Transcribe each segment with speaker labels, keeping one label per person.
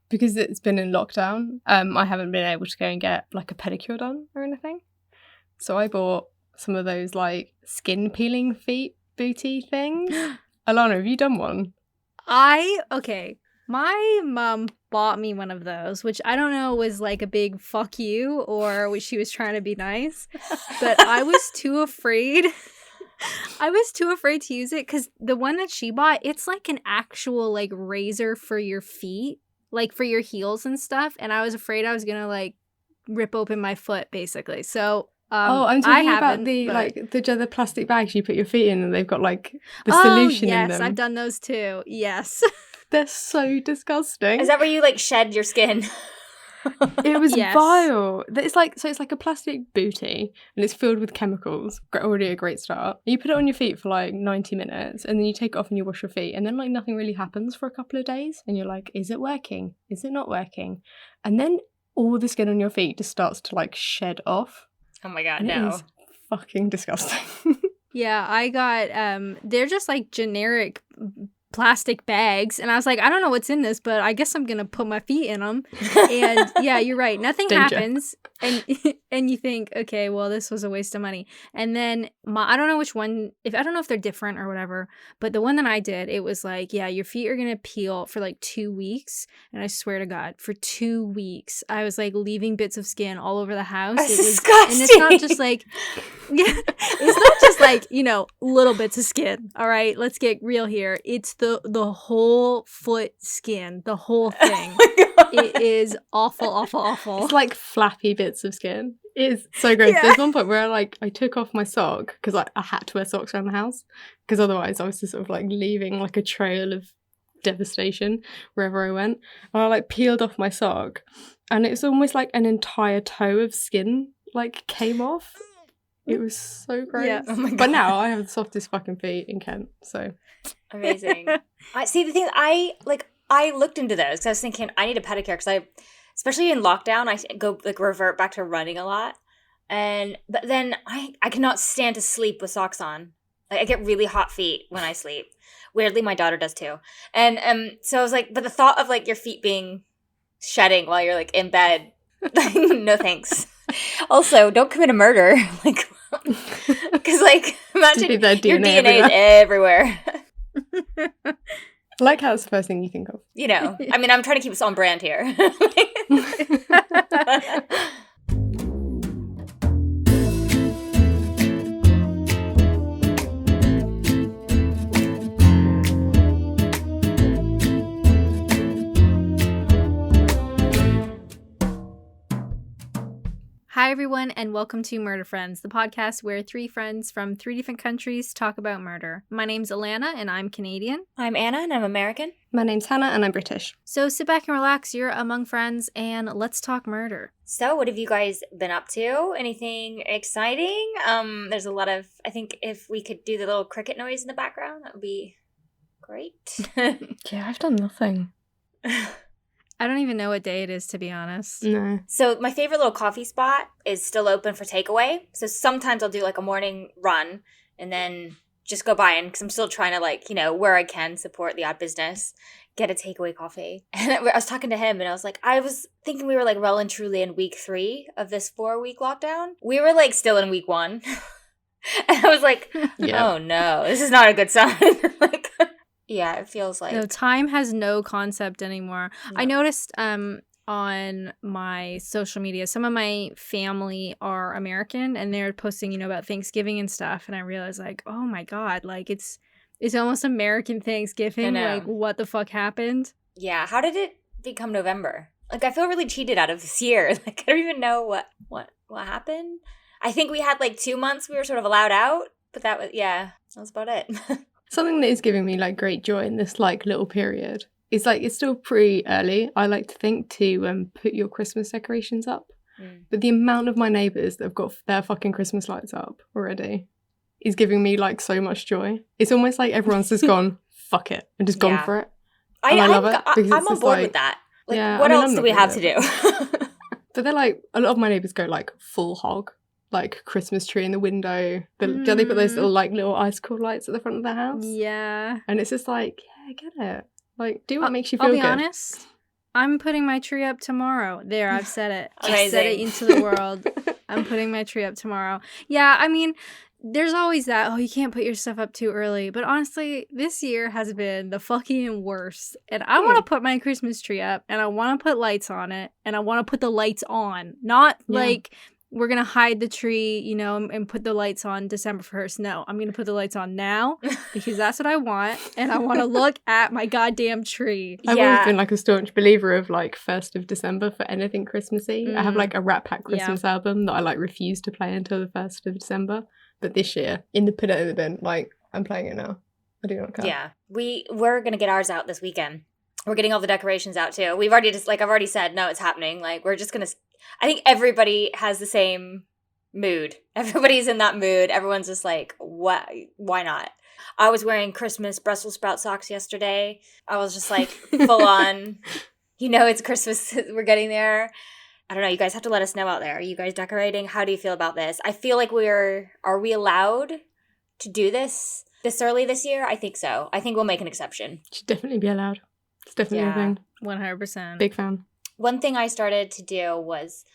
Speaker 1: because it's been in lockdown, I haven't been able to go and get like a pedicure done or anything. So I bought some of those like skin peeling feet booty things. Alana, have you done one?
Speaker 2: Okay. My mom bought me one of those, which I don't know was like a big fuck you or she was trying to be nice, but I was too afraid. I was too afraid to use it because the one that she bought, it's like an actual like razor for your feet, like for your heels and stuff. And I was afraid I was gonna like rip open my foot, basically. So
Speaker 1: I'm talking about the plastic bags you put your feet in, and they've got like the solution in them.
Speaker 2: Yes, I've done those too. Yes.
Speaker 1: They're so disgusting.
Speaker 3: Is that where you like shed your skin?
Speaker 1: It was vile. It's like a plastic booty, and it's filled with chemicals. Already a great start. You put it on your feet for like 90 minutes, and then you take it off and you wash your feet, and then like nothing really happens for a couple of days, and you're like, is it working? Is it not working? And then all the skin on your feet just starts to like shed off.
Speaker 3: Oh my god,
Speaker 1: and
Speaker 3: no.
Speaker 1: It is fucking disgusting.
Speaker 2: Yeah, I got they're just like generic plastic bags, and I was like, I don't know what's in this, but I guess I'm gonna put my feet in them. And yeah, you're right, nothing happens, and you think, okay, well, this was a waste of money. And then I don't know which one, I don't know if they're different or whatever, but the one that I did, it was like, yeah, your feet are gonna peel for like 2 weeks, and I swear to God, for 2 weeks I was like leaving bits of skin all over the house.
Speaker 3: That's
Speaker 2: it was
Speaker 3: disgusting.
Speaker 2: And it's not just like it's not just like, little bits of skin. All right, let's get real here. It's the whole foot skin, the whole thing.
Speaker 3: Oh
Speaker 2: it is awful, awful, awful.
Speaker 1: It's like flappy bits of skin. It is so gross.
Speaker 2: Yeah.
Speaker 1: There's one point where I took off my sock because I had to wear socks around the house because otherwise I was just sort of like leaving like a trail of devastation wherever I went. And I like peeled off my sock, and it was almost like an entire toe of skin like came off. It was so gross.
Speaker 2: Yeah.
Speaker 3: Oh my God.
Speaker 1: But now I have the softest fucking feet in Kent, so
Speaker 3: Amazing. I see the thing. I looked into those because I was thinking I need a pedicure because especially in lockdown, I go like revert back to running a lot, but then I cannot stand to sleep with socks on. Like, I get really hot feet when I sleep. Weirdly, my daughter does too. And so I was like, but the thought of like your feet being shedding while you're like in bed, like, no thanks. Also, don't commit a murder, like, because like imagine your DNA is everywhere.
Speaker 1: I like how it's the first thing you think of.
Speaker 3: I mean, I'm trying to keep us on brand here.
Speaker 2: Hi, everyone, and welcome to Murder Friends, the podcast where 3 friends from 3 different countries talk about murder. My name's Alana, and I'm Canadian.
Speaker 3: I'm Anna, and I'm American.
Speaker 1: My name's Hannah, and I'm British.
Speaker 2: So sit back and relax, you're among friends, and let's talk murder.
Speaker 3: So what have you guys been up to? Anything exciting? There's a lot of, I think if we could do the little cricket noise in the background, that would be great.
Speaker 1: Yeah, I've done nothing.
Speaker 2: I don't even know what day it is, to be honest.
Speaker 1: No.
Speaker 3: So my favorite little coffee spot is still open for takeaway. So sometimes I'll do like a morning run and then just go by, and because I'm still trying to like, where I can support the odd business, get a takeaway coffee. And I was talking to him and I was like, I was thinking we were like well and truly in week 3 of this 4-week lockdown. We were like still in week 1. And I was like, Oh no, this is not a good sign. Like, yeah, it feels like...
Speaker 2: No, time has no concept anymore. No. I noticed on my social media, some of my family are American, and they're posting, about Thanksgiving and stuff, and I realized, like, oh my God, like, it's almost American Thanksgiving. Like, what the fuck happened?
Speaker 3: Yeah, how did it become November? Like, I feel really cheated out of this year. Like, I don't even know what happened. I think we had, like, 2 months we were sort of allowed out, but that was about it.
Speaker 1: Something that is giving me like great joy in this like little period is like it's still pretty early, I like to think, to put your Christmas decorations up. But the amount of my neighbours that have got their fucking Christmas lights up already is giving me like so much joy. It's almost like everyone's just gone, fuck it, and just gone for it. And I love it.
Speaker 3: I'm on board with that. Like, what else do we have to do?
Speaker 1: But they're like, a lot of my neighbours go like full hog. Like Christmas tree in the window. Do they put those little icicle lights at the front of their house?
Speaker 2: Yeah.
Speaker 1: And it's just like, yeah, get it. Like, do what makes you feel good.
Speaker 2: I'll be honest. I'm putting my tree up tomorrow. There, I've said it.
Speaker 3: Amazing.
Speaker 2: I've said it into the world. I'm putting my tree up tomorrow. Yeah, I mean, there's always that, oh, you can't put your stuff up too early. But honestly, this year has been the fucking worst. And I want to put my Christmas tree up, and I want to put lights on it, and I want to put the lights on. Not like we're going to hide the tree, you know, and put the lights on December 1st. No, I'm going to put the lights on now because that's what I want. And I want to look at my goddamn tree.
Speaker 1: I've always been like a staunch believer of like 1st of December for anything Christmassy. I have like a Rat Pack Christmas album that I like refuse to play until the 1st of December. But this year, in the put it in the bin, like I'm playing it now. I do not care.
Speaker 3: Yeah. We're going to get ours out this weekend. We're getting all the decorations out too. We've already I've already said, no, it's happening. Like we're just going to, I think everybody has the same mood. Everybody's in that mood. Everyone's just like, what? Why not? I was wearing Christmas Brussels sprout socks yesterday. I was just like full on, you know, it's Christmas. We're getting there. I don't know. You guys have to let us know out there. Are you guys decorating? How do you feel about this? I feel like are we allowed to do this early this year? I think so. I think we'll make an exception.
Speaker 1: Should definitely be allowed. It's definitely a thing.
Speaker 2: 100%.
Speaker 1: Big fan.
Speaker 3: One thing I started to do was,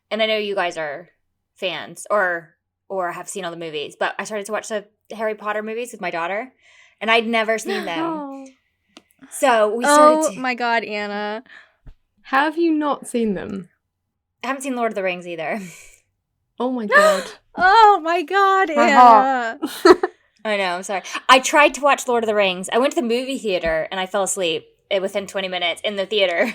Speaker 3: and I know you guys are fans or have seen all the movies, but I started to watch the Harry Potter movies with my daughter, and I'd never seen them. So we started
Speaker 2: Oh my God, Anna.
Speaker 1: How have you not seen them?
Speaker 3: I haven't seen Lord of the Rings either.
Speaker 1: Oh my God.
Speaker 2: Oh my God, Anna.
Speaker 3: I know, I'm sorry. I tried to watch Lord of the Rings. I went to the movie theater and I fell asleep within 20 minutes in the theater.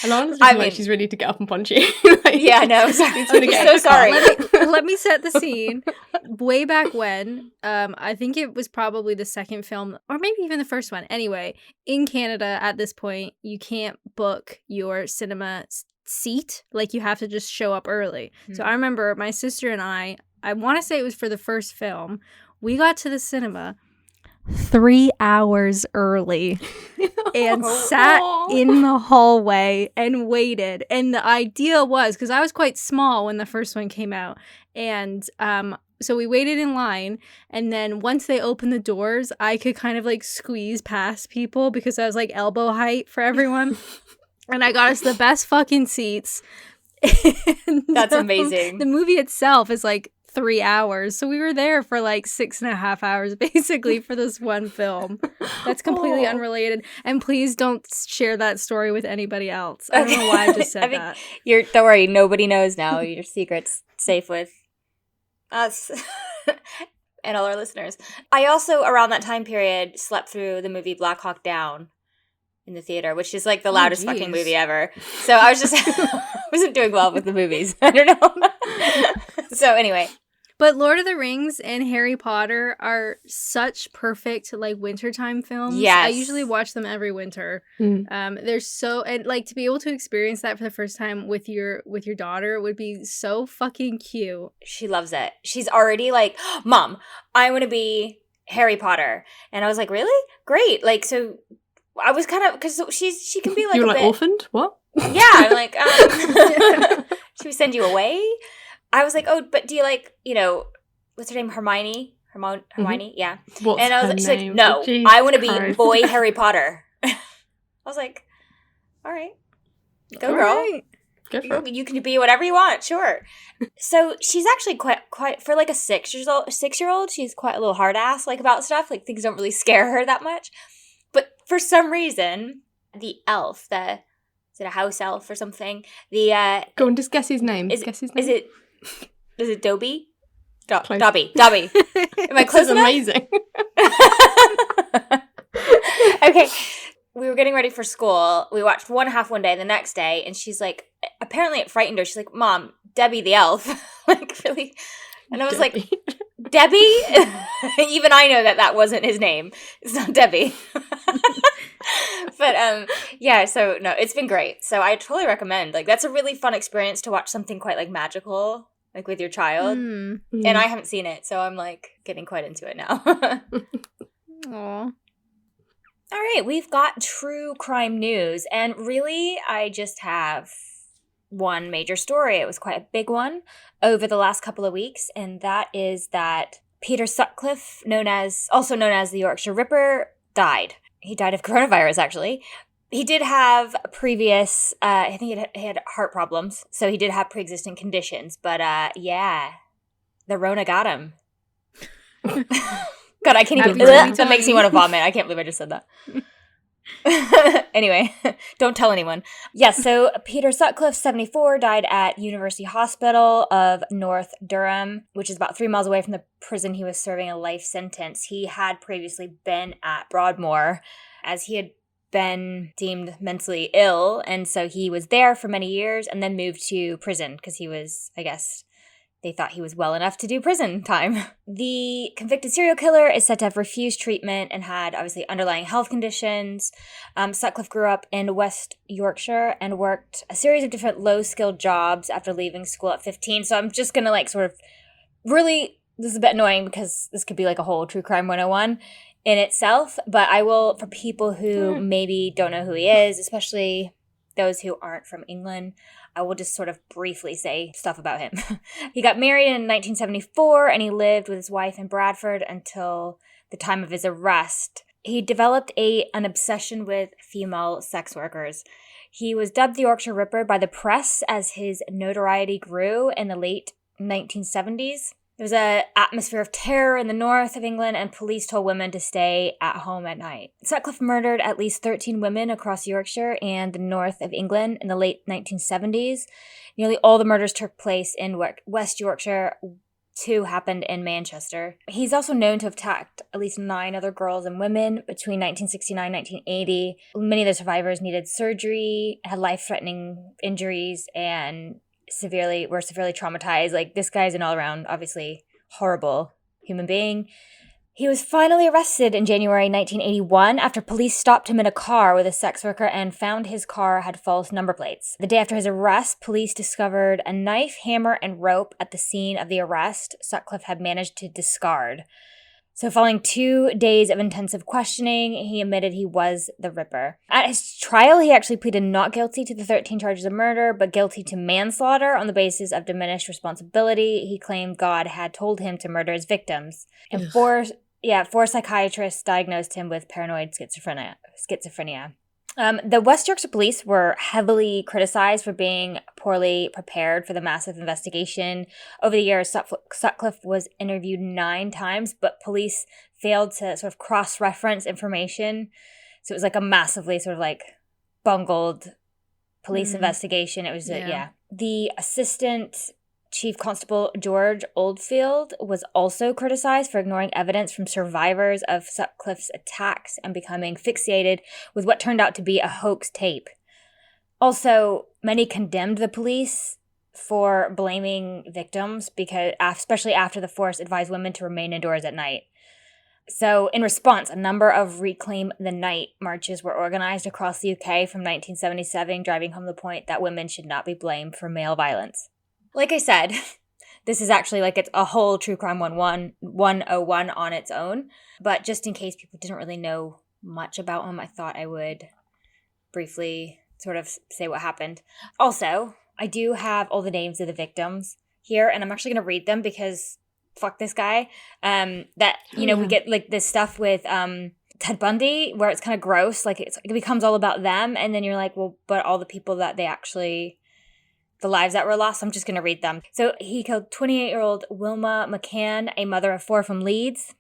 Speaker 1: Alana's looking like she's ready to get up and punch you. Like,
Speaker 3: yeah, no, I'm sorry. I'm so sorry.
Speaker 2: Let me set the scene. Way back when, I think it was probably the second film, or maybe even the first one. Anyway, in Canada at this point, you can't book your cinema seat. Like, you have to just show up early. So I remember my sister and I want to say it was for the first film, we got to the cinema 3 hours early and sat in the hallway and waited. And the idea was, because I was quite small when the first one came out, and so we waited in line, and then once they opened the doors, I could kind of like squeeze past people because I was like elbow height for everyone. And I got us the best fucking seats. And,
Speaker 3: that's amazing.
Speaker 2: The movie itself is like 3 hours. So we were there for like 6.5 hours basically for this one film. That's completely unrelated. And please don't share that story with anybody else. I don't know why I just said that.
Speaker 3: Don't worry, nobody knows now. Your secret's safe with us and all our listeners. I also, around that time period, slept through the movie Black Hawk Down in the theater, which is like the loudest fucking movie ever. So I was just wasn't doing well with the movies. I don't know. So anyway.
Speaker 2: But Lord of the Rings and Harry Potter are such perfect like wintertime films.
Speaker 3: Yes.
Speaker 2: I usually watch them every winter. They're so, and like to be able to experience that for the first time with your daughter would be so fucking cute.
Speaker 3: She loves it. She's already like, Mom, I want to be Harry Potter. And I was like, really? Great. Like, so I was kind of, because she can be like
Speaker 1: you were like orphaned? What?
Speaker 3: Yeah. I'm like, should we send you away? I was like, oh, but do you like, you know, what's her name? Hermione? Hermione? Yeah.
Speaker 1: What's
Speaker 3: and I was
Speaker 1: her
Speaker 3: she's
Speaker 1: name?
Speaker 3: Like, no,
Speaker 1: Jesus
Speaker 3: I want to be
Speaker 1: Christ.
Speaker 3: boy Harry Potter. I was like, all right, go
Speaker 2: All
Speaker 3: girl.
Speaker 2: right.
Speaker 1: Go for it.
Speaker 3: You can be whatever you want, sure. So she's actually quite for like a 6-year-old. She's quite a little hard ass like about stuff. Like things don't really scare her that much. But for some reason, the elf, is it a house elf or something?
Speaker 1: Go on, just guess his name.
Speaker 3: Is
Speaker 1: name.
Speaker 3: Is it Dobby?
Speaker 1: Close.
Speaker 3: Dobby. Am I close
Speaker 1: This is
Speaker 3: enough?
Speaker 1: amazing.
Speaker 3: Okay. We were getting ready for school. We watched one half one day, the next day, and she's like, apparently it frightened her. She's like, Mom, Debbie the elf. Like, really? And I was like, Debbie? Even I know that wasn't his name. It's not Debbie. But, yeah, so, no, it's been great. So I totally recommend. Like, that's a really fun experience to watch something quite, like, magical, like, with your child. And I haven't seen it, so I'm, like, getting quite into it now.
Speaker 2: Aw.
Speaker 3: All right, we've got true crime news, and really, I just have one major story. It was quite a big one over the last couple of weeks, and that is that Peter Sutcliffe, also known as the Yorkshire Ripper, died. He died of coronavirus, actually. He did have previous, I think he had heart problems, so he did have pre-existing conditions. But yeah, the Rona got him. God, I can't even. That makes me want to vomit. I can't believe I just said that. Anyway, don't tell anyone. Yes, so Peter Sutcliffe, 74, died at University Hospital of North Durham, which is about 3 miles away from the prison he was serving a life sentence. He had previously been at Broadmoor, as he had been deemed mentally ill, and so he was there for many years and then moved to prison because he was, I guess, they thought he was well enough to do prison time. The convicted serial killer is said to have refused treatment and had, obviously, underlying health conditions. Sutcliffe grew up in West Yorkshire and worked a series of different low-skilled jobs after leaving school at 15. So I'm just going to, sort of really, this is a bit annoying because this could be like a whole True Crime 101 in itself. But I will, for people who maybe don't know who he is, especially those who aren't from England, I will just sort of briefly say stuff about him. He got married in 1974 and he lived with his wife in Bradford until the time of his arrest. He developed an obsession with female sex workers. He was dubbed the Yorkshire Ripper by the press as his notoriety grew in the late 1970s. There was an atmosphere of terror in the north of England, and police told women to stay at home at night. Sutcliffe murdered at least 13 women across Yorkshire and the north of England in the late 1970s. Nearly all the murders took place in West Yorkshire. 2 happened in Manchester. He's also known to have attacked at least 9 other girls and women between 1969 and 1980. Many of the survivors needed surgery, had life-threatening injuries, and were severely traumatized. This guy's an all-around, obviously horrible human being. He was finally arrested in January 1981 after police stopped him in a car with a sex worker and found his car had false number plates. The day after his arrest, police discovered a knife, hammer, and rope at the scene of the arrest Sutcliffe had managed to discard. So following 2 days of intensive questioning, he admitted he was the Ripper. At his trial, he actually pleaded not guilty to the 13 charges of murder, but guilty to manslaughter on the basis of diminished responsibility. He claimed God had told him to murder his victims. And 4 psychiatrists diagnosed him with paranoid schizophrenia. The West Yorkshire police were heavily criticized for being poorly prepared for the massive investigation. Over the years, Sutcliffe was interviewed 9 times, but police failed to sort of cross-reference information. So it was a massively sort of bungled police investigation. It was, The assistant Chief Constable George Oldfield was also criticized for ignoring evidence from survivors of Sutcliffe's attacks and becoming fixated with what turned out to be a hoax tape. Also, many condemned the police for blaming victims, because especially after the force advised women to remain indoors at night. So, in response, a number of Reclaim the Night marches were organized across the UK from 1977, driving home the point that women should not be blamed for male violence. Like I said, this is actually it's a whole True Crime 101 on its own. But just in case people didn't really know much about him, I thought I would briefly sort of say what happened. Also, I do have all the names of the victims here, and I'm actually going to read them because fuck this guy. We get this stuff with Ted Bundy where it's kind of gross. It becomes all about them, and then you're like, well, but all the people that they actually... the lives that were lost, I'm just going to read them. So he killed 28-year-old Wilma McCann, a mother of 4 from Leeds.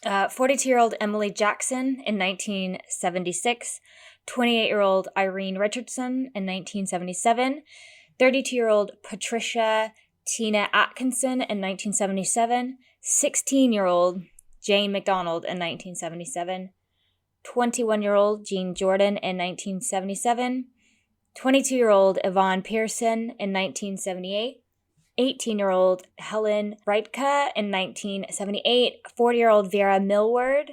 Speaker 3: 42-year-old Emily Jackson in 1976. 28-year-old Irene Richardson in 1977. 32-year-old Patricia Tina Atkinson in 1977. 16-year-old Jane McDonald in 1977. 21-year-old Jean Jordan in 1977. 22-year-old Yvonne Pearson in 1978, 18-year-old Helen Breitka in 1978, 40-year-old Vera Millward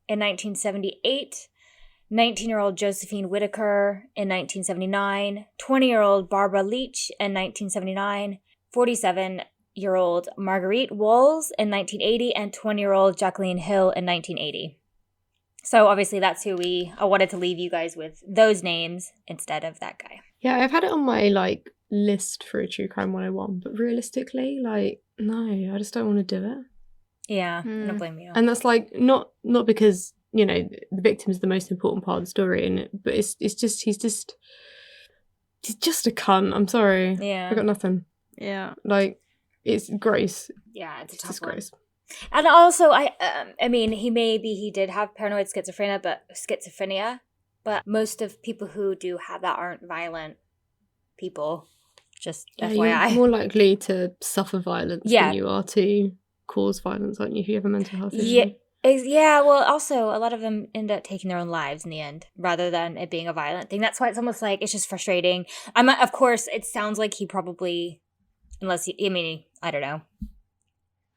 Speaker 3: in 1978, 19-year-old Josephine Whitaker in 1979, 20-year-old Barbara Leach in 1979, 47-year-old Marguerite Walls in 1980, and 20-year-old Jacqueline Hill in 1980. So obviously that's who I wanted to leave you guys with those names instead of that guy.
Speaker 1: Yeah, I've had it on my list for a True Crime 101, but realistically, no, I just don't want to do it.
Speaker 3: Yeah, I don't blame you.
Speaker 1: And that's not because the victim's the most important part of the story, but he's just a cunt. I'm sorry.
Speaker 3: Yeah.
Speaker 1: I got nothing.
Speaker 2: Yeah.
Speaker 1: Like, it's gross.
Speaker 3: Yeah, it's a tough
Speaker 1: disgrace.
Speaker 3: One. And also, I mean, he did have paranoid schizophrenia, but most of people who do have that aren't violent people. Just FYI.
Speaker 1: You're more likely to suffer violence than you are to cause violence, aren't you, if you have a mental health issue?
Speaker 3: Yeah, well, also, a lot of them end up taking their own lives in the end, rather than it being a violent thing. That's why it's almost like, it's just frustrating. Of course, it sounds like he probably, I don't know.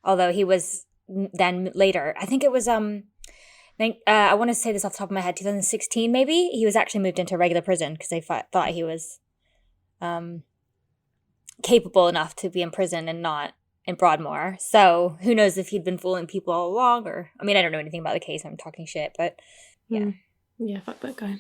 Speaker 3: Although he was then later, I think it was, I want to say this off the top of my head, 2016 maybe, he was actually moved into regular prison because they thought he was capable enough to be in prison and not in Broadmoor. So who knows if he'd been fooling people all along, or I don't know anything about the case. I'm talking shit, but yeah.
Speaker 1: Yeah, fuck that guy.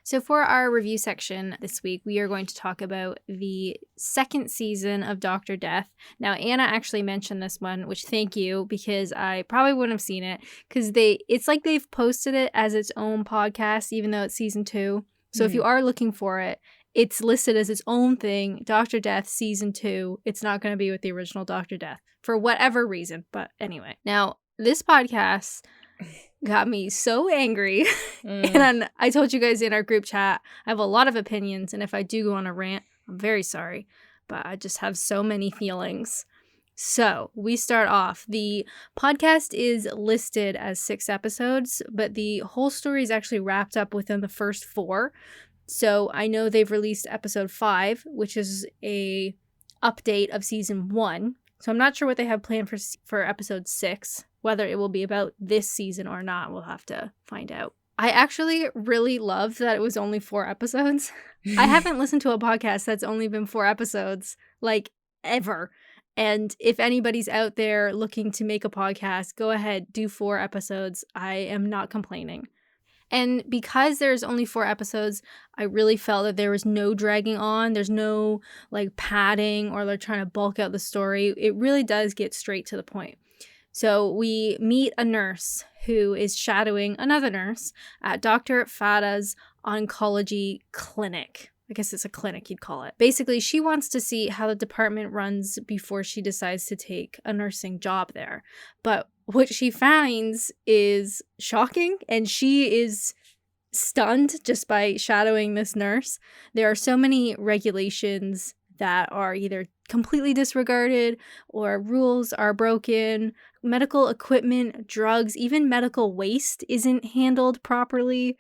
Speaker 2: So for our review section this week, we are going to talk about the second season of Dr. Death. Now, Anna actually mentioned this one, which thank you, because I probably wouldn't have seen it, because it's like they've posted it as its own podcast, even though it's season 2. So if you are looking for it, it's listed as its own thing, Dr. Death Season 2. It's not going to be with the original Dr. Death for whatever reason. But anyway, now this podcast got me so angry. And I told you guys in our group chat, I have a lot of opinions. And if I do go on a rant, I'm very sorry. But I just have so many feelings. So we start off. The podcast is listed as 6 episodes, but the whole story is actually wrapped up within the first 4. So I know they've released episode 5, which is a update of season 1. So I'm not sure what they have planned for episode 6. Whether it will be about this season or not, we'll have to find out. I actually really loved that it was only 4 episodes. I haven't listened to a podcast that's only been 4 episodes, like, ever. And if anybody's out there looking to make a podcast, go ahead, do 4 episodes. I am not complaining. And because there's only 4 episodes, I really felt that there was no dragging on. There's no like padding or they're trying to bulk out the story. It really does get straight to the point. So we meet a nurse who is shadowing another nurse at Dr. Fada's oncology clinic. I guess it's a clinic, you'd call it. Basically, she wants to see how the department runs before she decides to take a nursing job there. But what she finds is shocking, and she is stunned just by shadowing this nurse. There are so many regulations that are either completely disregarded or rules are broken. Medical equipment, drugs, even medical waste isn't handled properly.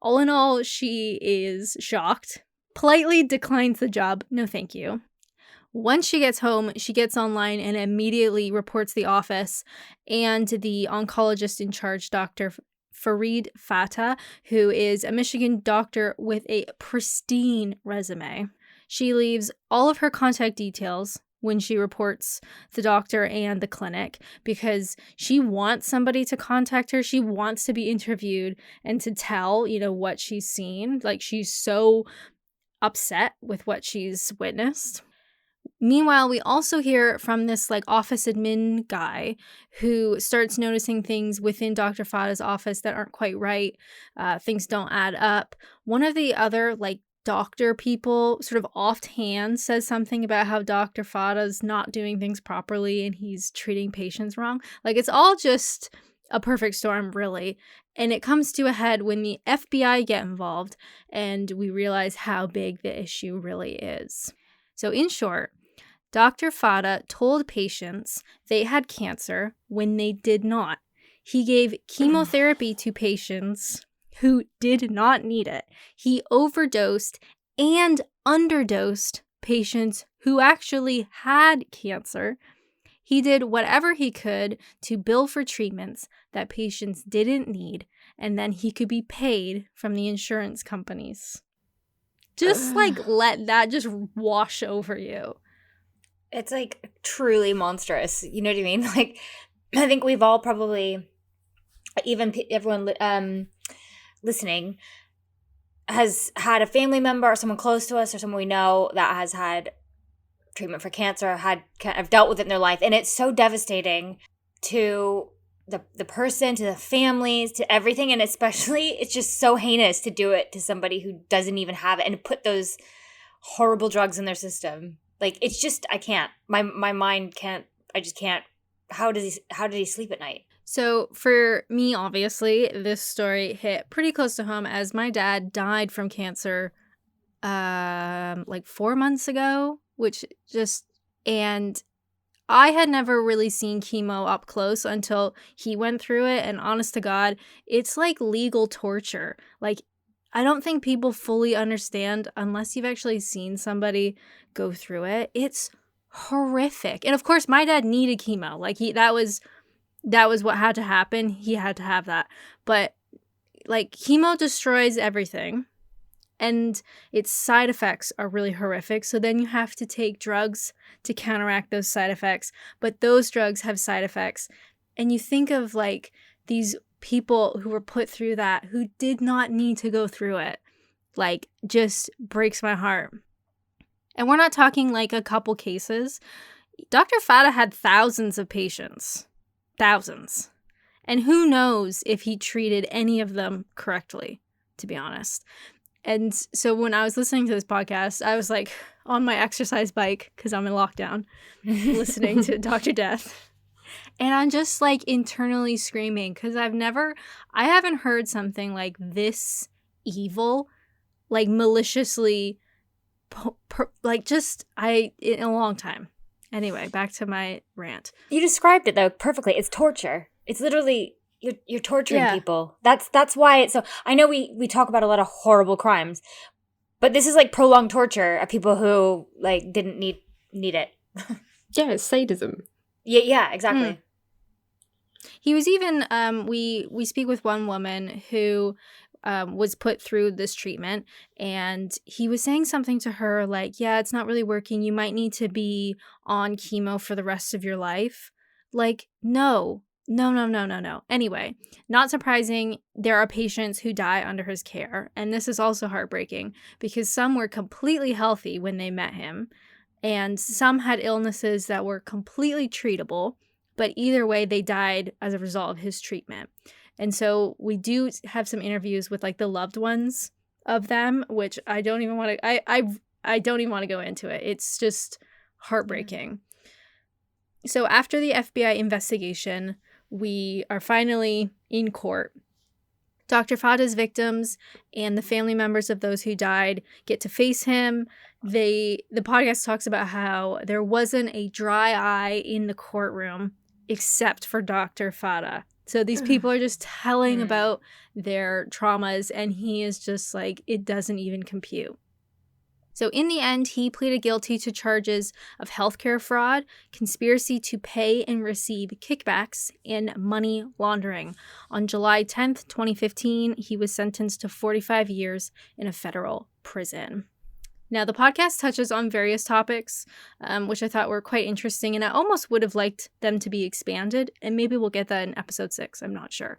Speaker 2: All in all, she is shocked. Politely declines the job. No, thank you. Once she gets home, she gets online and immediately reports the office and the oncologist in charge, Dr. Farid Fatah, who is a Michigan doctor with a pristine resume. She leaves all of her contact details when she reports the doctor and the clinic because she wants somebody to contact her. She wants to be interviewed and to tell, what she's seen. Like, she's so upset with what she's witnessed. Meanwhile, we also hear from this office admin guy who starts noticing things within Dr. Fada's office that aren't quite right. Things don't add up. One of the other doctor people sort of offhand says something about how Dr. Fada's not doing things properly and he's treating patients wrong. It's all just a perfect storm, really. And it comes to a head when the FBI get involved and we realize how big the issue really is. So in short, Dr. Fada told patients they had cancer when they did not. He gave chemotherapy to patients who did not need it. He overdosed and underdosed patients who actually had cancer. He did whatever he could to bill for treatments that patients didn't need, and then he could be paid from the insurance companies. Just let that just wash over you.
Speaker 3: It's truly monstrous. You know what I mean? I think we've all probably, even everyone listening, has had a family member or someone close to us or someone we know that has had treatment for cancer, have dealt with it in their life. And it's so devastating to the person, to the families, to everything. And especially, it's just so heinous to do it to somebody who doesn't even have it and put those horrible drugs in their system. Like, it's just, I can't. My mind can't. I just can't. How did he sleep at night?
Speaker 2: So for me, obviously, this story hit pretty close to home as my dad died from cancer like 4 months ago, and I had never really seen chemo up close until he went through it. And honest to God, it's like legal torture. Like, I don't think people fully understand unless you've actually seen somebody go through it. It's horrific. And of course, my dad needed chemo. Like, that was what had to happen. He had to have that. But like, chemo destroys everything, and its side effects are really horrific. So then you have to take drugs to counteract those side effects. But those drugs have side effects. And you think of like these people who were put through that, who did not need to go through it. Like, just breaks my heart. And we're not talking like a couple cases. Dr. Fata had thousands of patients. Thousands. And who knows if he treated any of them correctly, to be honest. And so when I was listening to this podcast, I was like on my exercise bike, because I'm in lockdown, listening to Dr. Death. And I'm just like internally screaming, because I haven't heard something like this evil, like maliciously, in a long time. Anyway, back to my rant.
Speaker 3: You described it, though, perfectly. It's torture. It's literally, you're torturing people. That's why it's so... I know we talk about a lot of horrible crimes, but this is like prolonged torture of people who like didn't need it.
Speaker 1: Yeah, it's sadism.
Speaker 3: Yeah, exactly.
Speaker 2: He was even, we speak with one woman who was put through this treatment, and he was saying something to her like, yeah, it's not really working. You might need to be on chemo for the rest of your life. Like, no. Anyway, not surprising, there are patients who die under his care. And this is also heartbreaking because some were completely healthy when they met him, and some had illnesses that were completely treatable. But either way, they died as a result of his treatment. And so we do have some interviews with like the loved ones of them, which I don't even want to, I don't even want to go into it. It's just heartbreaking. So after the FBI investigation, we are finally in court. Dr. Fata's victims and the family members of those who died get to face him. The podcast talks about how there wasn't a dry eye in the courtroom except for Dr. Fata. So these people are just telling about their traumas, and he is just like, it doesn't even compute. So in the end, he pleaded guilty to charges of healthcare fraud, conspiracy to pay and receive kickbacks, and money laundering. On July 10th, 2015, he was sentenced to 45 years in a federal prison. Now, the podcast touches on various topics, which I thought were quite interesting, and I almost would have liked them to be expanded, and maybe we'll get that in episode 6, I'm not sure.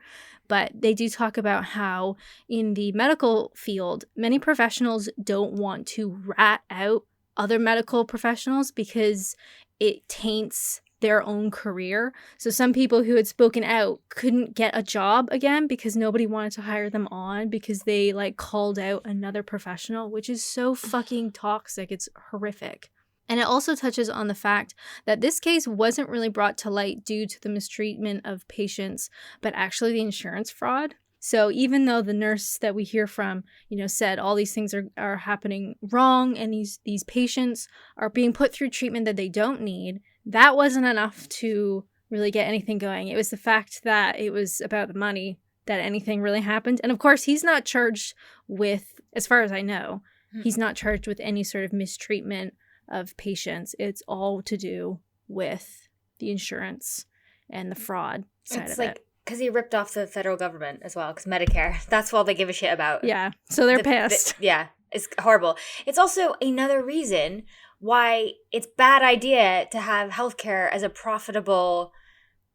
Speaker 2: But they do talk about how in the medical field, many professionals don't want to rat out other medical professionals because it taints their own career. So some people who had spoken out couldn't get a job again because nobody wanted to hire them on because they like called out another professional, which is so fucking toxic. It's horrific. And it also touches on the fact that this case wasn't really brought to light due to the mistreatment of patients, but actually the insurance fraud. So even though the nurse that we hear from, said all these things are happening wrong and these patients are being put through treatment that they don't need, that wasn't enough to really get anything going. It was the fact that it was about the money that anything really happened. And of course, he's not charged with, as far as I know, he's not charged with any sort of mistreatment of patients. It's all to do with the insurance and the fraud side of it.
Speaker 3: Because he ripped off the federal government as well, because Medicare, that's all they give a shit about.
Speaker 2: Yeah, so they're pissed.
Speaker 3: Yeah, it's horrible. It's also another reason why it's bad idea to have healthcare as a profitable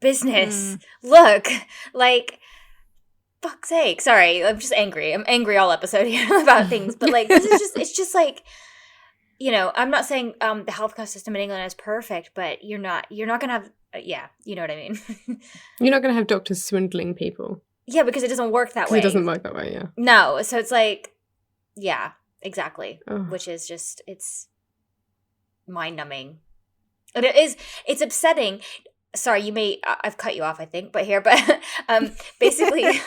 Speaker 3: business. Look, like, fuck's sake. Sorry, I'm just angry. I'm angry all episode here about things. But, like, this is just, it's just like, I'm not saying the healthcare system in England is perfect, but you're not going to have yeah, you know what I mean.
Speaker 1: You're not going to have doctors swindling people.
Speaker 3: Yeah, because it doesn't work that way.
Speaker 1: It doesn't work that way, yeah.
Speaker 3: No, so it's like, yeah, exactly.
Speaker 1: Oh.
Speaker 3: Which is just, it's mind-numbing. And it's upsetting. Sorry, I've cut you off, I think, but basically,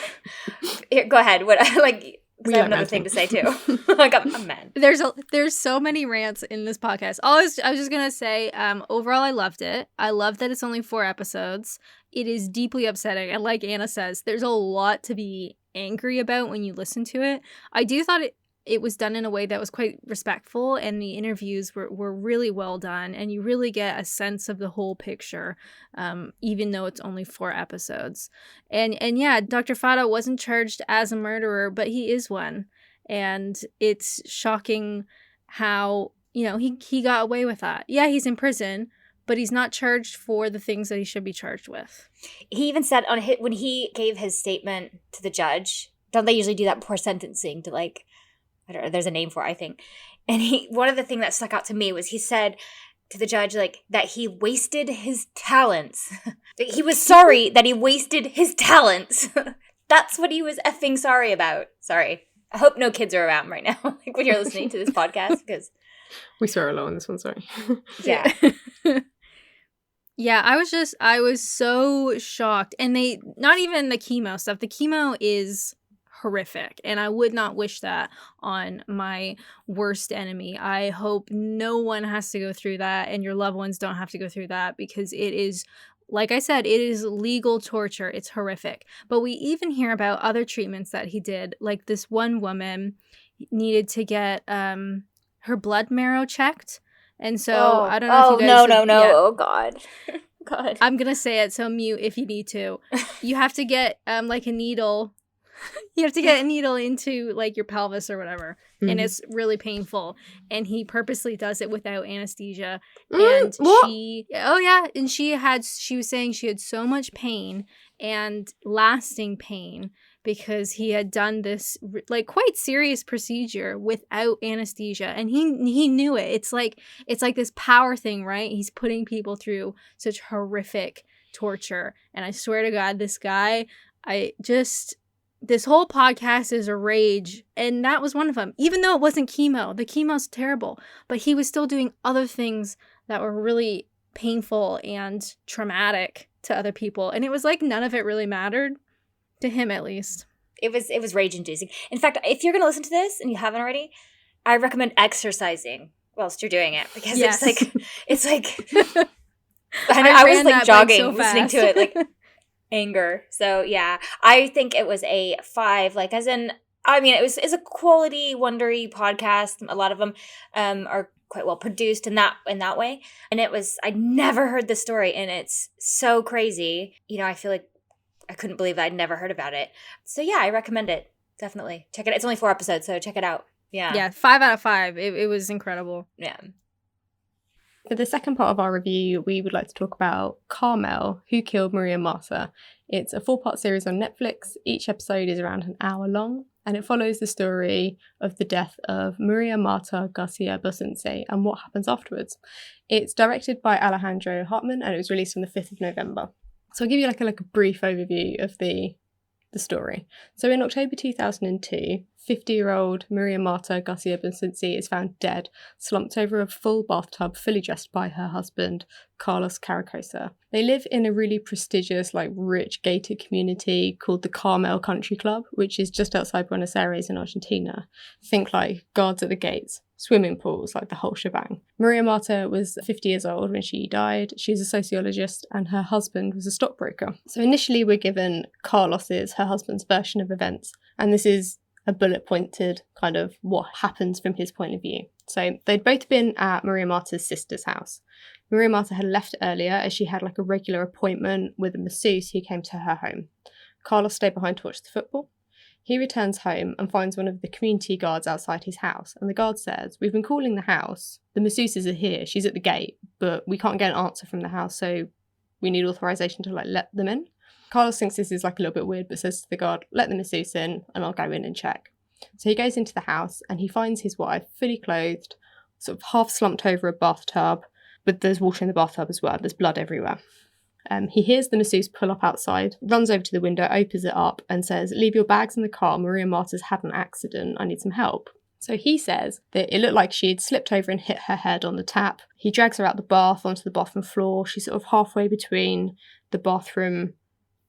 Speaker 3: here, go ahead. What, like, I have another thing to say too. Like, I'm mad.
Speaker 2: There's so many rants in this podcast. I was just gonna say, overall, I loved it. I love that it's only 4 episodes. It is deeply upsetting, and like Anna says, there's a lot to be angry about when you listen to it. I do thought it was done in a way that was quite respectful, and the interviews were really well done, and you really get a sense of the whole picture, even though it's only 4 episodes. And yeah, Dr. Fada wasn't charged as a murderer, but he is one. And it's shocking how, he got away with that. Yeah, he's in prison, but he's not charged for the things that he should be charged with.
Speaker 3: He even said when he gave his statement to the judge, don't they usually do that before sentencing to, like, I don't know, there's a name for it, I think. And one of the things that stuck out to me was he said to the judge, like, that he wasted his talents. He was sorry that he wasted his talents. That's what he was effing sorry about. Sorry. I hope no kids are around right now, like, when you're listening to this podcast, because
Speaker 1: we swear a lot on this one, sorry.
Speaker 3: Yeah.
Speaker 2: Yeah, I was so shocked. And not even the chemo stuff. The chemo is horrific, and I would not wish that on my worst enemy. I hope no one has to go through that, and your loved ones don't have to go through that, because it is, like I said, it is legal torture. It's horrific. But we even hear about other treatments that he did. Like, this one woman needed to get her blood marrow checked. And so I don't know if you guys...
Speaker 3: No. Yeah. Oh, God. God.
Speaker 2: I'm going to say it, so mute if you need to. You have to get like a needle. You have to get a needle into, like, your pelvis or whatever. Mm-hmm. And it's really painful. And he purposely does it without anesthesia. And she was saying she had so much pain and lasting pain because he had done this, like, quite serious procedure without anesthesia. And he knew it. It's like this power thing, right? He's putting people through such horrific torture. And I swear to God, this guy, this whole podcast is a rage, and that was one of them. Even though it wasn't chemo, the chemo's terrible, but he was still doing other things that were really painful and traumatic to other people, and it was like none of it really mattered to him, at least.
Speaker 3: It was rage-inducing. In fact, if you're going to listen to this and you haven't already, I recommend exercising whilst you're doing it, because it's like I was like jogging, listening to it, like. Anger. So yeah, I think it was a 5. Like, as in, I mean, it's a quality Wondery podcast. A lot of them are quite well produced in that way. And I never heard the story, and it's so crazy. I feel like I couldn't believe I'd never heard about it. So yeah, I recommend it. Definitely check it. It's only 4 episodes, so check it out. Yeah.
Speaker 2: 5 out of 5. It was incredible.
Speaker 3: Yeah.
Speaker 1: For the second part of our review, we would like to talk about Carmel, Who Killed Maria Marta. It's a 4-part series on Netflix. Each episode is around an hour long, and it follows the story of the death of Maria Marta Garcia Bosense and what happens afterwards. It's directed by Alejandro Hartman, and it was released on the 5th of November. So I'll give you like a brief overview of the story. So in October 2002, 50-year-old Maria Marta Garcia Bosense is found dead, slumped over a full bathtub, fully dressed by her husband, Carlos Caracosa. They live in a really prestigious, like, rich gated community called the Carmel Country Club, which is just outside Buenos Aires in Argentina. Think like guards at the gates, swimming pools, like the whole shebang. Maria Marta was 50 years old when she died. She's a sociologist, and her husband was a stockbroker. So initially we're given Carlos's, her husband's, version of events, and this is a bullet pointed kind of what happens from his point of view. So they'd both been at Maria Marta's sister's house. Maria Marta had left earlier as she had like a regular appointment with a masseuse who came to her home. Carlos stayed behind to watch the football. He returns home and finds one of the community guards outside his house, and the guard says, "We've been calling the house. The masseuses are here. She's at the gate, but we can't get an answer from the house, so we need authorization to let them in." Carlos thinks this is like a little bit weird, but says to the guard, "Let the masseuse in and I'll go in and check." So he goes into the house and he finds his wife fully clothed, sort of half slumped over a bathtub, but there's water in the bathtub as well. There's blood everywhere. He hears the masseuse pull up outside, runs over to the window, opens it up and says, "Leave your bags in the car. Maria Marta's had an accident. I need some help." So he says that it looked like she'd slipped over and hit her head on the tap. He drags her out the bath onto the bathroom floor. She's sort of halfway between the bathroom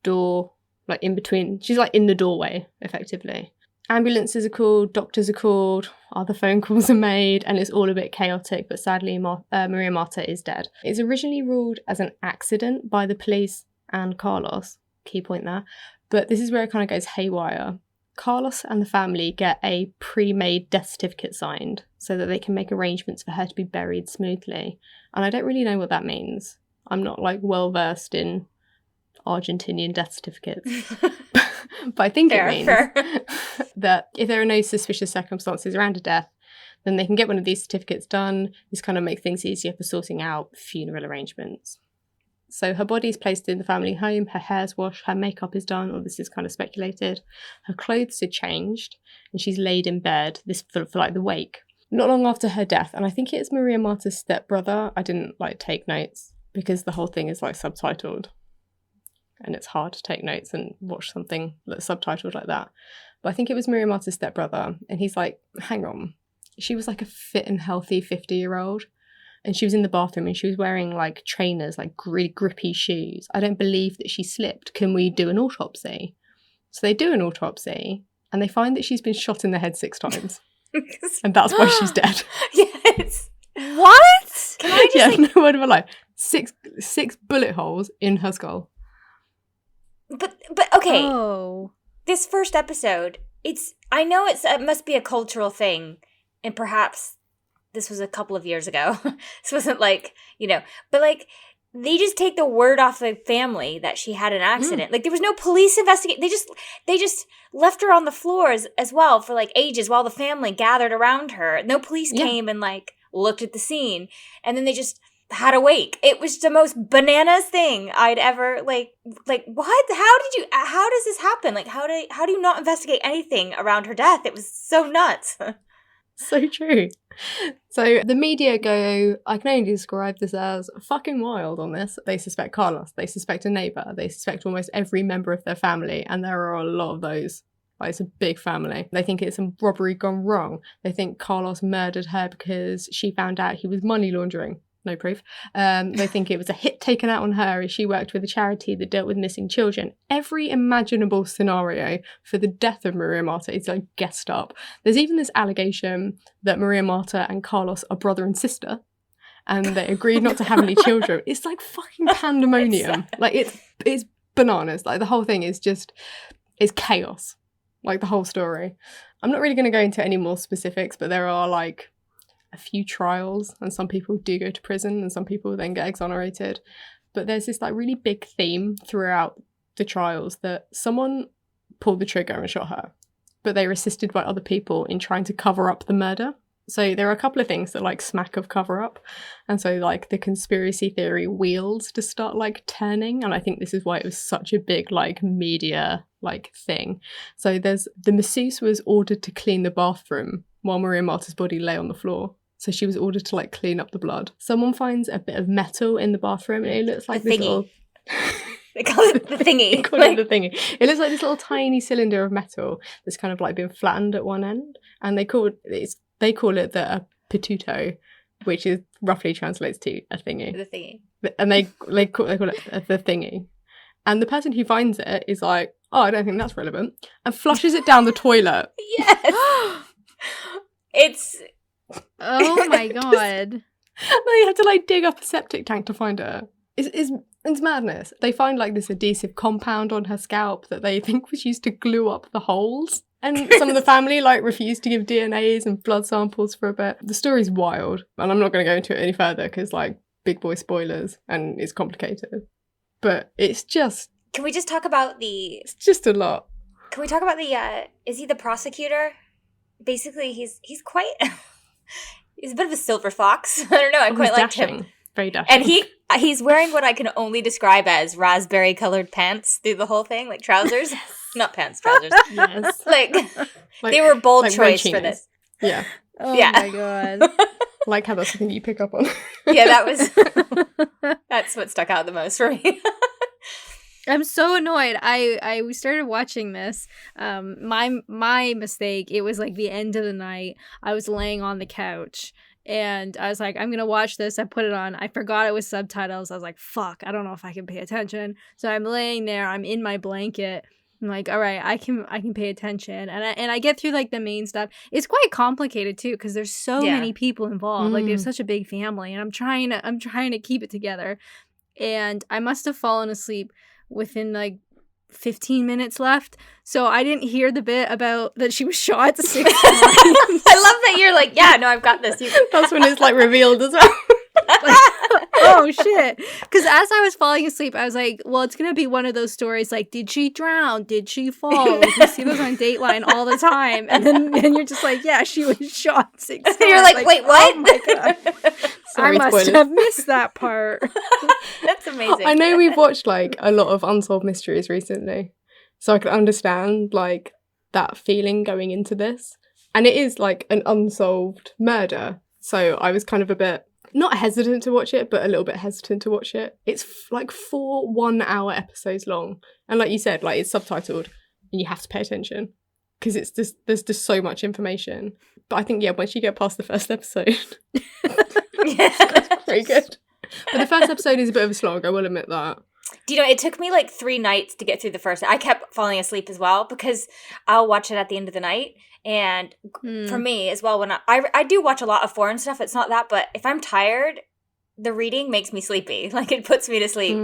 Speaker 1: door, like in between. She's like in the doorway, effectively. Ambulances are called, doctors are called, other phone calls are made, and it's all a bit chaotic, but sadly Maria Marta is dead. It's originally ruled as an accident by the police and Carlos, key point there, but this is where it kind of goes haywire. Carlos and the family get a pre-made death certificate signed so that they can make arrangements for her to be buried smoothly, and I don't really know what that means. I'm not like well versed in Argentinian death certificates. But I think it means that if there are no suspicious circumstances around a death, then they can get one of these certificates done. This kind of makes things easier for sorting out funeral arrangements. So her body is placed in the family home, her hair's washed, her makeup is done, or this is kind of speculated. Her clothes are changed, and she's laid in bed, this for like the wake. Not long after her death, and I think it's Maria Marta's stepbrother. I didn't like take notes because the whole thing is like subtitled. And it's hard to take notes and watch something that's subtitled like that. But I think it was Maria Marta's stepbrother. And he's like, hang on. She was like a fit and healthy 50-year-old. And she was in the bathroom and she was wearing like trainers, like really grippy shoes. I don't believe that she slipped. Can we do an autopsy? So they do an autopsy and they find that she's been shot in the head 6 times. And that's why she's dead.
Speaker 3: Yes.
Speaker 2: What?
Speaker 3: Can I just
Speaker 1: no word of a lie. 6 bullet holes in her skull.
Speaker 3: But okay.
Speaker 2: Oh.
Speaker 3: This first episode, I know it must be a cultural thing, and perhaps this was a couple of years ago. This wasn't like, but like they just take the word off the family that she had an accident. Like there was no police investigation. They just left her on the floor as well for like ages while the family gathered around her. No police came and like looked at the scene, and then they just had a wake. It was the most bananas thing I'd ever like what? How does this happen? Like how do you not investigate anything around her death? It was so nuts.
Speaker 1: So true. So the media go, I can only describe this as fucking wild on this. They suspect Carlos, they suspect a neighbour, they suspect almost every member of their family, and there are a lot of those. Like, it's a big family. They think it's a robbery gone wrong. They think Carlos murdered her because she found out he was money laundering. No proof. They think it was a hit taken out on her as she worked with a charity that dealt with missing children. Every imaginable scenario for the death of Maria Marta is like guessed up. There's even this allegation that Maria Marta and Carlos are brother and sister, and they agreed not to have any children. It's like fucking pandemonium. Like it's bananas. Like the whole thing is it's chaos. Like the whole story. I'm not really going to go into any more specifics, but there are like a few trials, and some people do go to prison and some people then get exonerated. But there's this like really big theme throughout the trials that someone pulled the trigger and shot her, but they were assisted by other people in trying to cover up the murder. So there are a couple of things that like smack of cover up, and so like the conspiracy theory wheels to start like turning, and I think this is why it was such a big like media like thing. So the masseuse was ordered to clean the bathroom while Maria Marta's body lay on the floor. So she was ordered to like clean up the blood. Someone finds a bit of metal in the bathroom and it looks like this little...
Speaker 3: They call it the thingy.
Speaker 1: They call it the thingy. It looks like this little tiny cylinder of metal that's kind of like been flattened at one end. And they call it the pituto, which is roughly translates to a thingy.
Speaker 3: The thingy.
Speaker 1: And they call it the thingy. And the person who finds it is like, oh, I don't think that's relevant, and flushes it down the toilet.
Speaker 3: Yes. It's...
Speaker 2: Oh my god.
Speaker 1: They have to like dig up a septic tank to find her. It's madness. They find like this adhesive compound on her scalp that they think was used to glue up the holes. And some of the family like refused to give DNAs and blood samples for a bit. The story's wild, and I'm not going to go into it any further because like big boy spoilers and it's complicated. But it's just...
Speaker 3: Can we just talk about
Speaker 1: It's just a lot.
Speaker 3: Can we talk about is he the prosecutor? Basically, he's quite... He's a bit of a silver fox. I don't know. I quite liked him.
Speaker 1: Very dashing.
Speaker 3: And he's wearing what I can only describe as raspberry-colored pants through the whole thing, like trousers. Not pants, trousers.
Speaker 1: Yes.
Speaker 3: Like they were bold like choice for this.
Speaker 1: Yeah.
Speaker 2: Oh my god.
Speaker 1: Like how that's something you pick up on.
Speaker 3: Yeah, that's what stuck out the most for me.
Speaker 2: I'm so annoyed. We started watching this. My mistake. It was like the end of the night. I was laying on the couch and I was like, I'm gonna watch this. I put it on. I forgot it was subtitles. I was like, fuck, I don't know if I can pay attention. So I'm laying there. I'm in my blanket. I'm like, all right, I can pay attention, and I get through like the main stuff. It's quite complicated too because there's so many people involved. Like they have such a big family, and I'm trying to keep it together. And I must have fallen asleep within like 15 minutes left, so I didn't hear the bit about that she was shot 6 times.
Speaker 3: I love that you're like, yeah, no, I've got this.
Speaker 1: That's when it's like revealed as well.
Speaker 2: Like, oh shit, because as I was falling asleep I was like, well, it's gonna be one of those stories like, did she drown, did she fall? Like, you see those on Dateline all the time, and then you're just like, yeah, she was shot 6 times.
Speaker 3: You're like, wait, what?
Speaker 2: Oh my God.
Speaker 1: Sorry,
Speaker 2: I must
Speaker 1: spoilers.
Speaker 2: have missed that part.
Speaker 3: That's amazing.
Speaker 1: I know we've watched like a lot of unsolved mysteries recently, so I can understand like that feeling going into this, and it is like an unsolved murder, so I was kind of a bit not hesitant to watch it, but a little bit hesitant to watch it. It's like 4 1-hour episodes long, and like you said, like it's subtitled and you have to pay attention because it's just there's just so much information. But I think once you get past the first episode it's very good. But the first episode is a bit of a slog, I will admit that.
Speaker 3: Do you know, it took me like 3 nights to get through the first. I kept falling asleep as well because I'll watch it at the end of the night. And for me as well, when I do watch a lot of foreign stuff, it's not that, but if I'm tired, the reading makes me sleepy. Like it puts me to sleep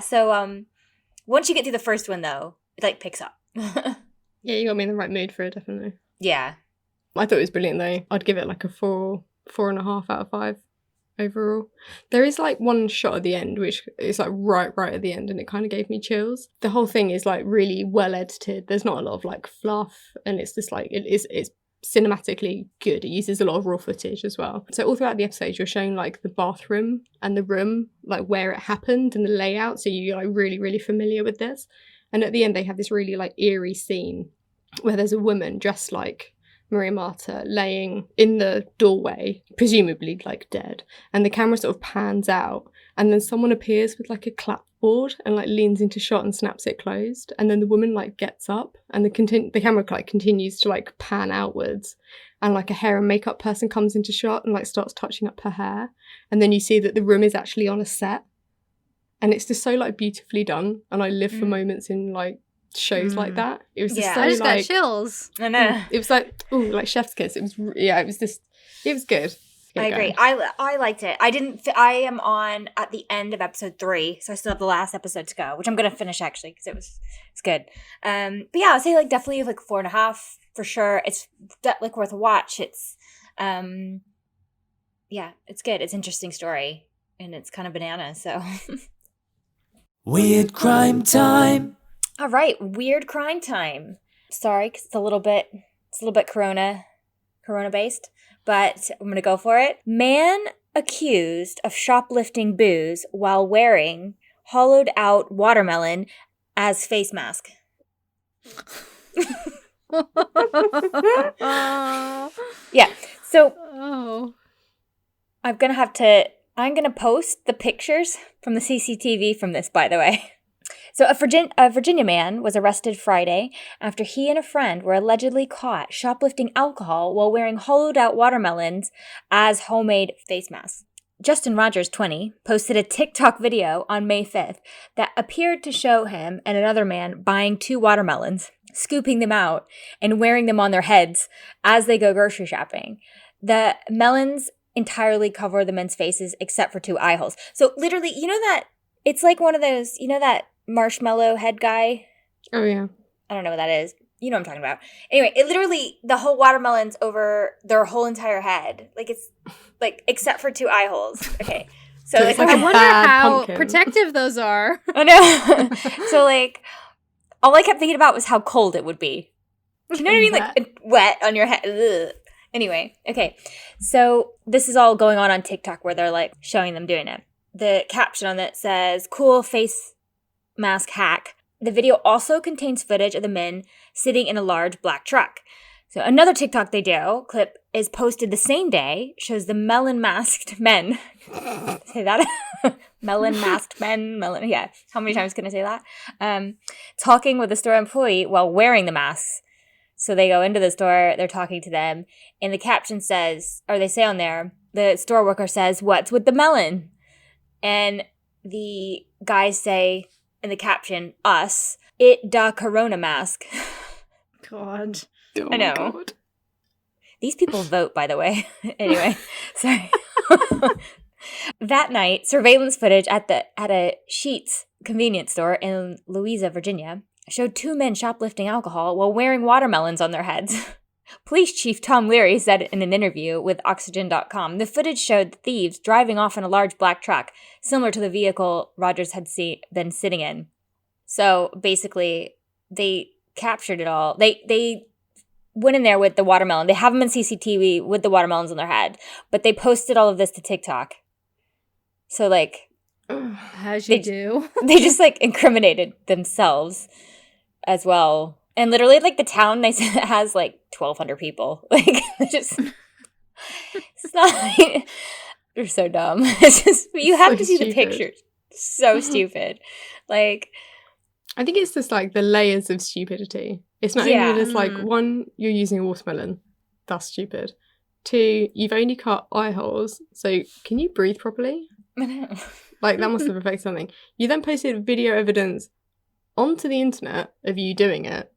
Speaker 3: So once you get through the first one though, it like picks up.
Speaker 1: Yeah, you got me in the right mood for it, definitely.
Speaker 3: Yeah.
Speaker 1: I thought it was brilliant though. I'd give it like a 4.5 out of 5 overall. There is like one shot at the end which is like right at the end, and it kind of gave me chills. The whole thing is like really well edited. There's not a lot of like fluff, and it's just like it's cinematically good. It uses a lot of raw footage as well. So all throughout the episode you're shown like the bathroom and the room, like where it happened and the layout, so you're like really familiar with this. And at the end they have this really like eerie scene where there's a woman dressed like Maria Marta laying in the doorway, presumably like dead, and the camera sort of pans out, and then someone appears with like a clapboard and like leans into shot and snaps it closed, and then the woman like gets up, and the camera like continues to like pan outwards, and like a hair and makeup person comes into shot and like starts touching up her hair, and then you see that the room is actually on a set, and it's just so like beautifully done, and I live for moments in like shows like that. It was just so
Speaker 2: I just
Speaker 1: like
Speaker 2: got chills.
Speaker 3: I know.
Speaker 1: it was like like chef's kiss. It was it was good.
Speaker 3: I agree. I liked it. I am on at the end of episode 3, so I still have the last episode to go, which I'm gonna finish actually because it's good. But yeah, I'd say like definitely like 4.5 for sure. It's like worth a watch. It's it's good. It's an interesting story and it's kind of bananas. So
Speaker 4: Weird crime time.
Speaker 3: All right, weird crime time. Sorry, 'cause it's a little bit corona based, but I'm gonna go for it. Man accused of shoplifting booze while wearing hollowed out watermelon as face mask. Yeah. So I'm gonna post the pictures from the CCTV from this, by the way. So a Virginia man was arrested Friday after he and a friend were allegedly caught shoplifting alcohol while wearing hollowed-out watermelons as homemade face masks. Justin Rogers, 20, posted a TikTok video on May 5th that appeared to show him and another man buying 2 watermelons, scooping them out, and wearing them on their heads as they go grocery shopping. The melons entirely cover the men's faces except for 2 eye holes. So literally, you know that it's like one of those, you know that marshmallow head guy?
Speaker 1: Oh yeah.
Speaker 3: I don't know what that is. You know what I'm talking about. Anyway, it literally, the whole watermelon's over their whole entire head. Like it's like, except for 2 eye holes. Okay. So like,
Speaker 2: I wonder how
Speaker 1: pumpkin.
Speaker 2: Protective those are.
Speaker 3: I know. So like, all I kept thinking about was how cold it would be. Do you know what I mean? Like wet on your head. Ugh. Anyway, okay. So this is all going on TikTok where they're like showing them doing it. The caption on it says, "Cool face mask hack." The video also contains footage of the men sitting in a large black truck. So another TikTok they do clip is posted the same day, shows the melon masked men. Say that. Melon masked men. Melon. Yeah. How many times can I say that? Talking with a store employee while wearing the masks. So they go into the store. They're talking to them. And the caption says, or they say on there, the store worker says, "What's with the melon?" And the guys say in the caption, "Us. It da corona mask."
Speaker 2: God.
Speaker 1: Oh
Speaker 3: I know.
Speaker 1: God.
Speaker 3: These people vote, by the way. Anyway, sorry. That night, surveillance footage at a Sheetz convenience store in Louisa, Virginia, showed 2 men shoplifting alcohol while wearing watermelons on their heads. Police Chief Tom Leary said in an interview with Oxygen.com, the footage showed the thieves driving off in a large black truck, similar to the vehicle Rogers had been sitting in. So basically, they captured it all. They went in there with the watermelon. They have them in CCTV with the watermelons on their head, but they posted all of this to TikTok. So, like,
Speaker 2: As you do.
Speaker 3: they just, like, incriminated themselves as well. And literally, like, the town, they said, has, like, 1,200 people. Like, just, it's not like, they're so dumb. It's just, you have to see the pictures. So stupid. Like,
Speaker 1: I think it's just, like, the layers of stupidity. It's not only just, like, one, you're using a watermelon. That's stupid. 2, you've only cut eye holes. So, can you breathe properly? Like, that must have affected something. You then posted video evidence onto the internet of you doing it.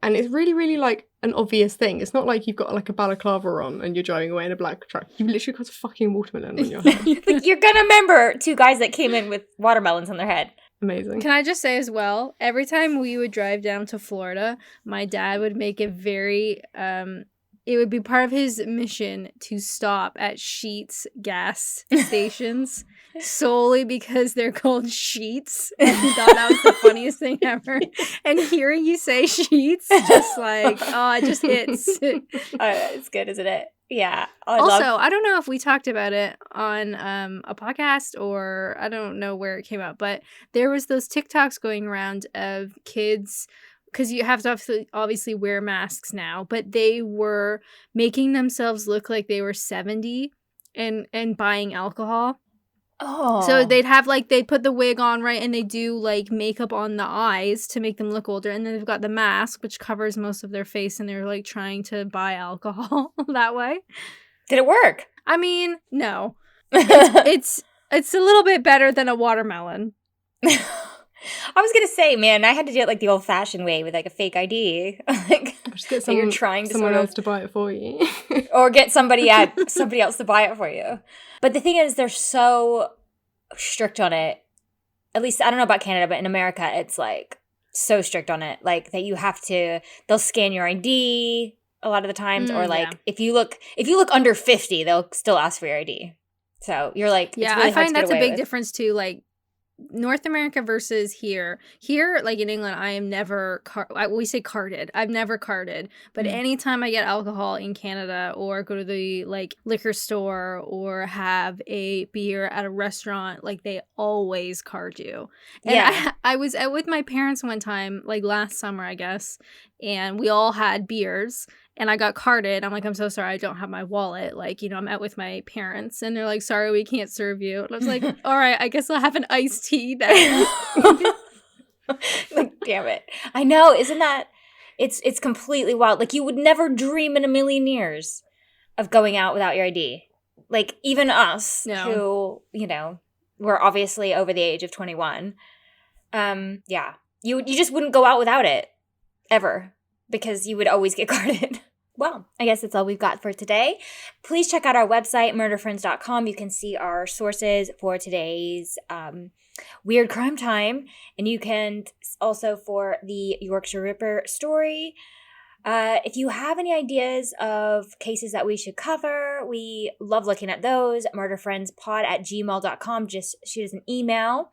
Speaker 1: And it's really, really, like, an obvious thing. It's not like you've got, like, a balaclava on and you're driving away in a black truck. You've literally got a fucking watermelon on your head.
Speaker 3: Like, you're gonna remember 2 guys that came in with watermelons on their head.
Speaker 1: Amazing.
Speaker 2: Can I just say as well, every time we would drive down to Florida, my dad would make it very, it would be part of his mission to stop at Sheetz gas stations solely because they're called Sheetz. And he thought that was the funniest thing ever. And hearing you say Sheetz, just like, oh, it just hits.
Speaker 3: It's good, isn't it? Yeah.
Speaker 2: I don't know if we talked about it on a podcast or I don't know where it came out, but there was those TikToks going around of kids, because you have to obviously wear masks now, but they were making themselves look like they were 70 and buying alcohol.
Speaker 3: Oh.
Speaker 2: So they'd have, like, they put the wig on, right, and they do, like, makeup on the eyes to make them look older, and then they've got the mask, which covers most of their face, and they're, like, trying to buy alcohol that way.
Speaker 3: Did it work?
Speaker 2: I mean, no. It's a little bit better than a watermelon.
Speaker 3: I was gonna say, man, I had to do it like the old-fashioned way with like a fake ID. Like,
Speaker 1: Just get
Speaker 3: so you're trying to
Speaker 1: someone else to buy it for you.
Speaker 3: or get somebody else to buy it for you. But the thing is, they're so strict on it. At least I don't know about Canada, but in America, it's like so strict on it, like that you have to. They'll scan your ID a lot of the times, or like if you look under 50, they'll still ask for your ID. So you're like,
Speaker 2: yeah,
Speaker 3: it's really
Speaker 2: I find that's a big
Speaker 3: with.
Speaker 2: difference too. Like, North America versus here. Here, like in England, I am never, we say carded. I've never carded. But anytime I get alcohol in Canada or go to the, like, liquor store or have a beer at a restaurant, like, they always card you. And
Speaker 3: yeah.
Speaker 2: I was out with my parents one time, like last summer, I guess, and we all had beers. And I got carded. I'm like, I'm so sorry, I don't have my wallet. Like, you know, I'm out with my parents. And they're like, sorry, we can't serve you. And I was like, all right, I guess I'll have an iced tea then.
Speaker 3: Like, damn it. I know, isn't that, it's completely wild. Like, you would never dream in a million years of going out without your ID. Like, even us, who, you know, we're obviously over the age of 21. Yeah. You just wouldn't go out without it. Ever. Because you would always get carded. Well, I guess that's all we've got for today. Please check out our website, murderfriends.com. You can see our sources for today's Weird Crime Time. And you can also for the Yorkshire Ripper story. If you have any ideas of cases that we should cover, we love looking at those. murderfriendspod@gmail.com. Just shoot us an email.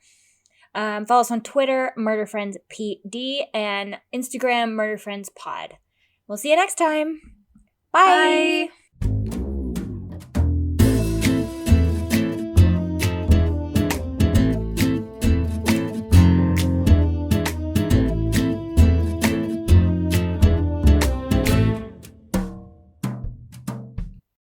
Speaker 3: Follow us on Twitter, MurderFriendsPD, and Instagram, MurderFriendsPod. We'll see you next time. Bye.
Speaker 2: Bye.